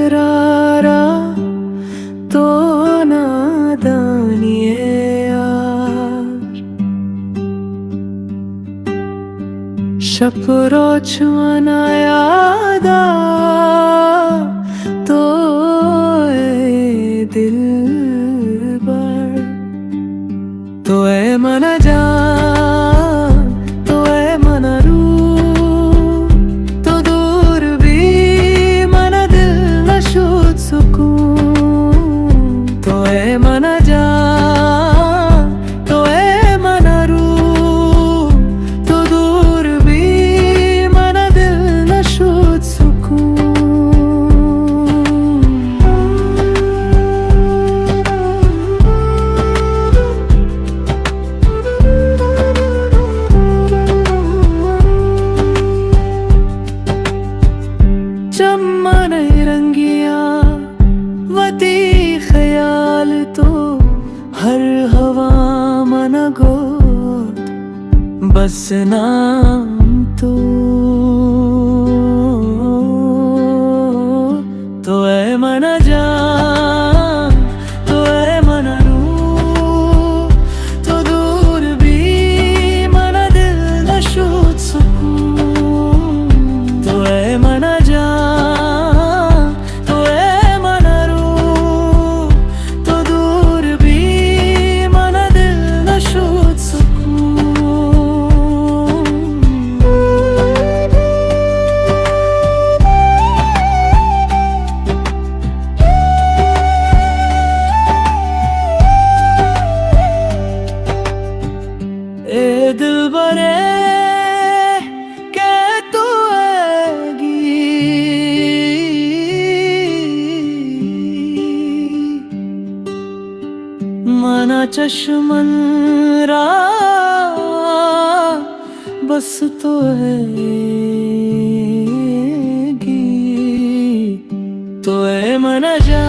इकरारा तो नादानी है यार। शपरो छुआना यादा तो दिल तो ए मन जान तो ए मन रू तो दूर भी मन दिल न शोध सुकून। तो ए मन जान तो ए मन रू तो दूर भी मन दिल न शोध सुकून। चमन रंगिया वती ख्याल तो हर हवा मन गोद बस नाम तो ए मन जान तो ए मन रू तो दूर भी मन दिल न शोध सुकून। तो ए मन दिल बरे के तू आएगी मना चश्मन रा बस तो आएगी। तो ए मन जा